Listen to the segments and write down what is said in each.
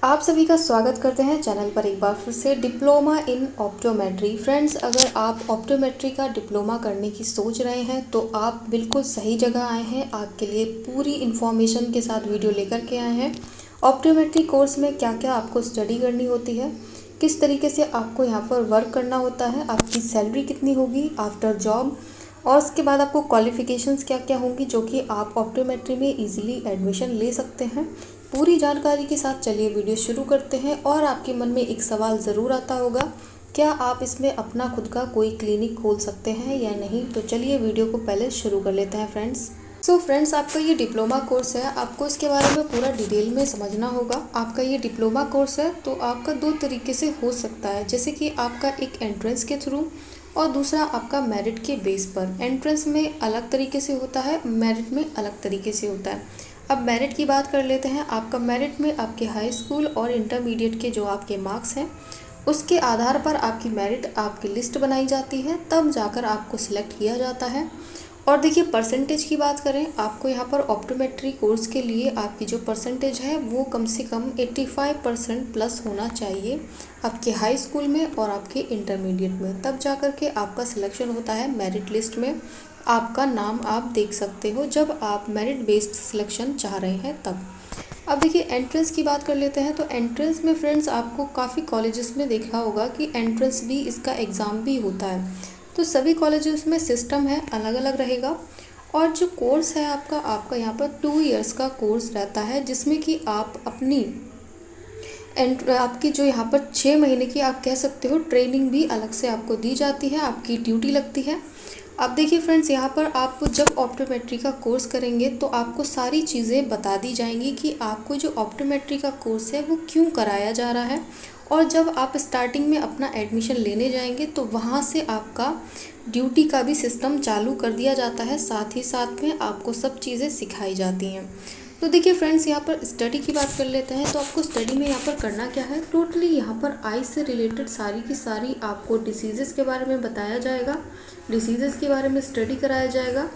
आप सभी का स्वागत करते हैं चैनल पर एक बार फिर से। Diploma in optometry. फ्रेंड्स, अगर आप ऑप्टोमेट्री का डिप्लोमा करने की सोच रहे हैं तो आप बिल्कुल सही जगह आए हैं। आपके लिए पूरी इन्फॉर्मेशन के साथ वीडियो लेकर के आए हैं। ऑप्टोमेट्री कोर्स में क्या क्या आपको स्टडी करनी होती है, किस तरीके से आपको यहाँ पर वर्क करना होता है, आपकी सैलरी कितनी होगी आफ्टर जॉब, और उसके बाद आपको क्वालिफ़िकेशंस क्या क्या होंगी जो कि आप ऑप्टोमेट्री में इजीली एडमिशन ले सकते हैं। पूरी जानकारी के साथ चलिए वीडियो शुरू करते हैं। और आपके मन में एक सवाल ज़रूर आता होगा, क्या आप इसमें अपना खुद का कोई क्लिनिक खोल सकते हैं या नहीं। तो चलिए वीडियो को पहले शुरू कर लेते हैं फ्रेंड्स। फ्रेंड्स, आपका ये डिप्लोमा कोर्स है, आपको इसके बारे में पूरा डिटेल में समझना होगा। आपका ये डिप्लोमा कोर्स है तो आपका दो तरीके से हो सकता है, जैसे कि आपका एक एंट्रेंस के थ्रू और दूसरा आपका मेरिट के बेस पर। एंट्रेंस में अलग तरीके से होता है, मेरिट में अलग तरीके से होता है। अब मेरिट की बात कर लेते हैं। आपका मेरिट में आपके हाई स्कूल और इंटरमीडिएट के जो आपके मार्क्स हैं उसके आधार पर आपकी मेरिट आपकी लिस्ट बनाई जाती है, तब जाकर आपको सिलेक्ट किया जाता है। और देखिए, परसेंटेज की बात करें, आपको यहाँ पर ऑप्टोमेट्री कोर्स के लिए आपकी जो परसेंटेज है वो कम से कम 85% प्लस होना चाहिए आपके हाई स्कूल में और आपके इंटरमीडिएट में, तब जाकर के आपका सिलेक्शन होता है। मेरिट लिस्ट में आपका नाम आप देख सकते हो जब आप मेरिट बेस्ड सिलेक्शन चाह रहे हैं तब। अब देखिए, एंट्रेंस की बात कर लेते हैं। तो एंट्रेंस में फ्रेंड्स, आपको काफ़ी कॉलेजेस में देखा होगा कि एंट्रेंस भी इसका एग्ज़ाम भी होता है। तो सभी कॉलेजेस में सिस्टम है, अलग अलग रहेगा। और जो कोर्स है आपका यहाँ पर 2 इयर्स का कोर्स रहता है, जिसमें कि आप अपनी आपकी जो यहाँ पर 6 महीने की आप कह सकते हो ट्रेनिंग भी अलग से आपको दी जाती है, आपकी ड्यूटी लगती है। अब देखिए फ्रेंड्स, यहाँ पर आप जब ऑप्टोमेट्री का कोर्स करेंगे तो आपको सारी चीज़ें बता दी जाएंगी कि आपको जो ऑप्टोमेट्री का कोर्स है वो क्यों कराया जा रहा है। और जब आप स्टार्टिंग में अपना एडमिशन लेने जाएंगे तो वहाँ से आपका ड्यूटी का भी सिस्टम चालू कर दिया जाता है, साथ ही साथ में आपको सब चीज़ें सिखाई जाती हैं। तो देखिए फ्रेंड्स, यहाँ पर स्टडी की बात कर लेते हैं। तो आपको स्टडी में यहाँ पर करना क्या है, टोटली यहाँ पर आई से रिलेटेड सारी की सारी आपको डिसीज़ेस के बारे में बताया जाएगा, डिसीज़ेस के बारे में स्टडी कराया जाएगा।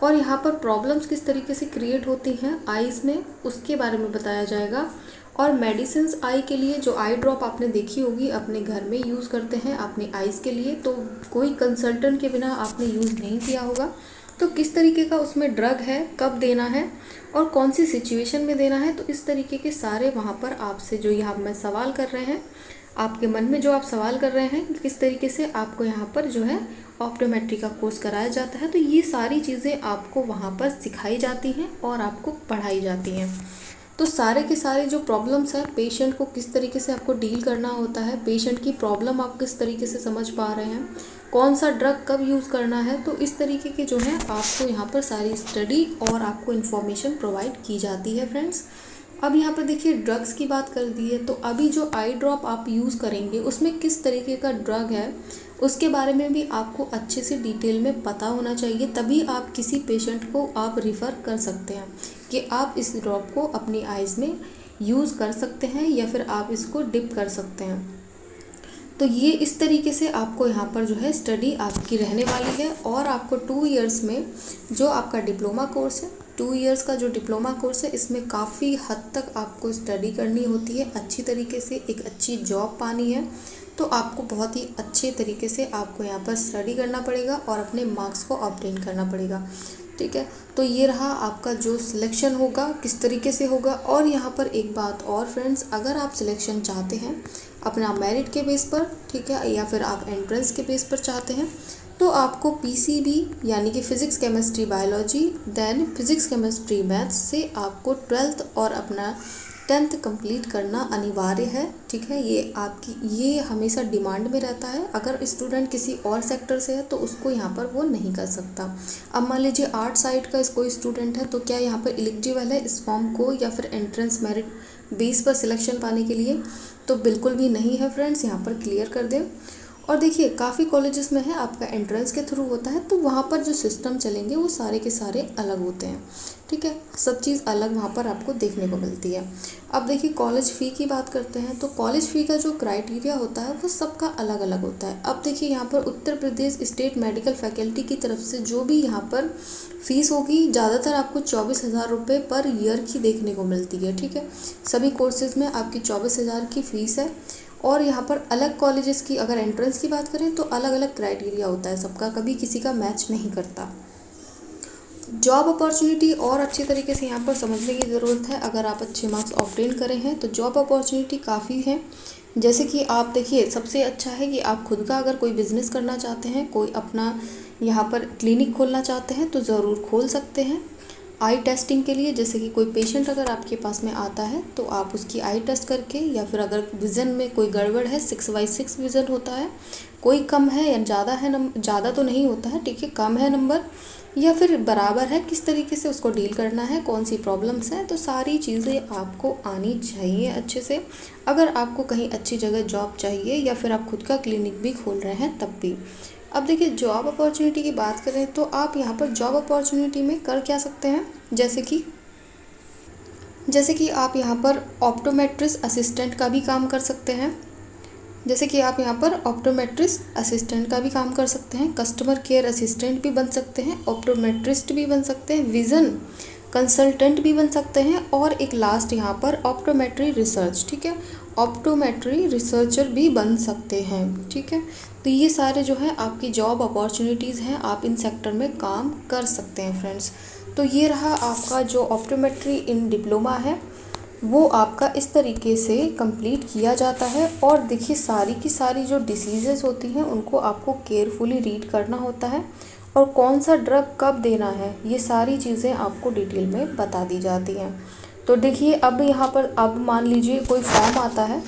और यहाँ पर प्रॉब्लम्स किस तरीके से क्रिएट होती हैं आईज़ में, उसके बारे में बताया जाएगा। और मेडिसिन्स आई के लिए, जो आई ड्रॉप आपने देखी होगी अपने घर में यूज़ करते हैं अपने आईज़ के लिए, तो कोई कंसल्टेंट के बिना आपने यूज़ नहीं किया होगा। तो किस तरीके का उसमें ड्रग है, कब देना है और कौन सी सिचुएशन में देना है, तो इस तरीके के सारे वहाँ पर आपसे जो यहाँ मैं सवाल कर रहे हैं, आपके मन में जो आप सवाल कर रहे हैं कि किस तरीके से आपको यहाँ पर जो है ऑप्टोमेट्री का कोर्स कराया जाता है, तो ये सारी चीज़ें आपको वहाँ पर सिखाई जाती हैं और आपको पढ़ाई जाती हैं। तो सारे के सारे जो प्रॉब्लम्स हैं, पेशेंट को किस तरीके से आपको डील करना होता है, पेशेंट की प्रॉब्लम आप किस तरीके से समझ पा रहे हैं, कौन सा ड्रग कब यूज़ करना है, तो इस तरीके के जो है आपको यहाँ पर सारी स्टडी और आपको इन्फॉर्मेशन प्रोवाइड की जाती है फ्रेंड्स। अब यहाँ पर देखिए, ड्रग्स की बात कर दी है, तो अभी जो आई ड्रॉप आप यूज़ करेंगे उसमें किस तरीके का ड्रग है उसके बारे में भी आपको अच्छे से डिटेल में पता होना चाहिए, तभी आप किसी पेशेंट को आप रिफ़र कर सकते हैं कि आप इस ड्रॉप को अपनी आइज़ में यूज़ कर सकते हैं या फिर आप इसको डिप कर सकते हैं। तो ये इस तरीके से आपको यहाँ पर जो है स्टडी आपकी रहने वाली है। और आपको 2 इयर्स में जो आपका डिप्लोमा कोर्स है, 2 इयर्स का जो डिप्लोमा कोर्स है, इसमें काफ़ी हद तक आपको स्टडी करनी होती है, अच्छी तरीके से एक अच्छी जॉब पानी है। तो आपको बहुत ही अच्छे तरीके से आपको यहाँ पर स्टडी करना पड़ेगा और अपने मार्क्स को ऑब्टेन करना पड़ेगा, ठीक है। तो ये रहा आपका जो सिलेक्शन होगा किस तरीके से होगा। और यहाँ पर एक बात और फ्रेंड्स, अगर आप सिलेक्शन चाहते हैं अपना मेरिट के बेस पर, ठीक है, या फिर आप एंट्रेंस के बेस पर चाहते हैं, तो आपको पीसीबी यानी कि physics chemistry biology, then physics chemistry maths से आपको 12th और अपना 10th कंप्लीट करना अनिवार्य है, ठीक है। ये हमेशा डिमांड में रहता है। अगर स्टूडेंट किसी और सेक्टर से है तो उसको यहाँ पर वो नहीं कर सकता। अब मान लीजिए आर्ट साइड का कोई स्टूडेंट है, तो क्या यहाँ पर एलिजिबल है इस फॉर्म को या फिर एंट्रेंस मेरिट बेस पर सिलेक्शन पाने के लिए, तो बिल्कुल भी नहीं है फ्रेंड्स, यहाँ पर क्लियर कर दें। और देखिए काफ़ी कॉलेजेस में है आपका एंट्रेंस के थ्रू होता है, तो वहाँ पर जो सिस्टम चलेंगे वो सारे के सारे अलग होते हैं। ठीक है, सब चीज़ अलग वहाँ पर आपको देखने को मिलती है। अब देखिए कॉलेज फ़ी की बात करते हैं, तो कॉलेज फ़ी का जो क्राइटेरिया होता है वो सबका अलग अलग होता है। अब देखिए यहाँ पर Uttar Pradesh state medical faculty की तरफ से जो भी यहाँ पर फ़ीस होगी, ज़्यादातर आपको 24,000 रुपये पर ईयर की देखने को मिलती है। ठीक है, सभी कोर्सेज़ में आपकी 24,000 की फ़ीस है। और यहाँ पर अलग कॉलेजेस की अगर एंट्रेंस की बात करें तो अलग अलग क्राइटेरिया होता है सबका, कभी किसी का मैच नहीं करता। जॉब अपॉर्चुनिटी और अच्छी तरीके से यहाँ पर समझने की ज़रूरत है। अगर आप अच्छे मार्क्स ऑब्टेन करें हैं तो जॉब अपॉर्चुनिटी काफ़ी है। जैसे कि आप देखिए, सबसे अच्छा है कि आप खुद का अगर कोई बिज़नेस करना चाहते हैं, कोई अपना यहाँ पर क्लिनिक खोलना चाहते हैं तो ज़रूर खोल सकते हैं। आई टेस्टिंग के लिए, जैसे कि कोई पेशेंट अगर आपके पास में आता है तो आप उसकी आई टेस्ट करके, या फिर अगर विज़न में कोई गड़बड़ है, 6/6 विज़न होता है, कोई कम है या ज़्यादा है, ज़्यादा तो नहीं होता है, ठीक है, कम है नंबर या फिर बराबर है, किस तरीके से उसको डील करना है, कौन सी प्रॉब्लम्स हैं, तो सारी चीज़ें आपको आनी चाहिए अच्छे से। अगर आपको कहीं अच्छी जगह जॉब चाहिए या फिर आप खुद का क्लिनिक भी खोल रहे हैं तब भी। अब देखिए जॉब अपॉर्चुनिटी की बात करें तो आप यहाँ पर जॉब अपॉर्चुनिटी में कर क्या सकते हैं, जैसे कि आप यहाँ पर ऑप्टोमेट्रिस्ट असिस्टेंट का भी काम कर सकते हैं। कस्टमर केयर असिस्टेंट भी बन सकते हैं, ऑप्टोमेट्रिस्ट भी बन सकते हैं, विज़न कंसल्टेंट भी बन सकते हैं, और एक लास्ट यहाँ पर ऑप्टोमेट्री रिसर्च, ठीक है, ऑप्टोमेट्री रिसर्चर भी बन सकते हैं। ठीक है, तो ये सारे जो है आपकी जॉब अपॉर्चुनिटीज़ हैं, आप इन सेक्टर में काम कर सकते हैं फ्रेंड्स। तो ये रहा आपका जो ऑप्टोमेट्री इन डिप्लोमा है, वो आपका इस तरीके से कंप्लीट किया जाता है। और देखिए सारी की सारी जो डिसीज़ेस होती हैं उनको आपको केयरफुली रीड करना होता है, और कौन सा ड्रग कब देना है ये सारी चीज़ें आपको डिटेल में बता दी जाती हैं। तो देखिए अब यहाँ पर अब मान लीजिए कोई फॉर्म आता है,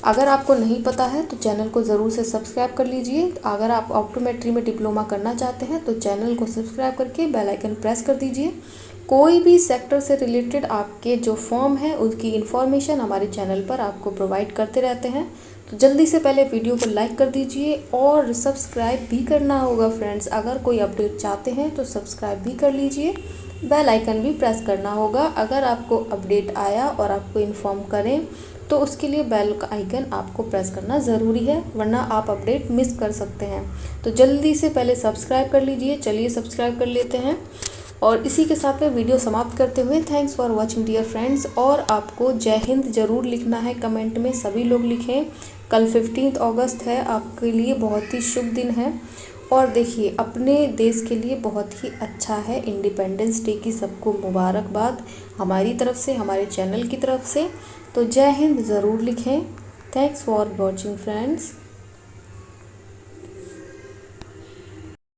अगर आपको नहीं पता है तो चैनल को ज़रूर से सब्सक्राइब कर लीजिए। अगर आप ऑप्टोमेट्री में डिप्लोमा करना चाहते हैं तो चैनल को सब्सक्राइब करके बेल आइकन प्रेस कर दीजिए। कोई भी सेक्टर से रिलेटेड आपके जो फॉर्म है उसकी इन्फॉर्मेशन हमारे चैनल पर आपको प्रोवाइड करते रहते हैं। तो जल्दी से पहले वीडियो को लाइक कर दीजिए और सब्सक्राइब भी करना होगा फ्रेंड्स। अगर कोई अपडेट चाहते हैं तो सब्सक्राइब भी कर लीजिए, बेल आइकन भी प्रेस करना होगा। अगर आपको अपडेट आया और आपको इन्फॉर्म करें तो उसके लिए बेल का आइकन आपको प्रेस करना ज़रूरी है, वरना आप अपडेट मिस कर सकते हैं। तो जल्दी से पहले सब्सक्राइब कर लीजिए। चलिए सब्सक्राइब कर लेते हैं, और इसी के साथ में वीडियो समाप्त करते हुए thanks for watching dear friends. और आपको जय हिंद ज़रूर लिखना है कमेंट में, सभी लोग लिखें। कल 15 अगस्त है, आपके लिए बहुत ही शुभ दिन है। और देखिए अपने देश के लिए बहुत ही अच्छा है, इंडिपेंडेंस डे की सबको मुबारकबाद हमारी तरफ से, हमारे चैनल की तरफ से। तो जय हिंद ज़रूर लिखें। Thanks for watching friends.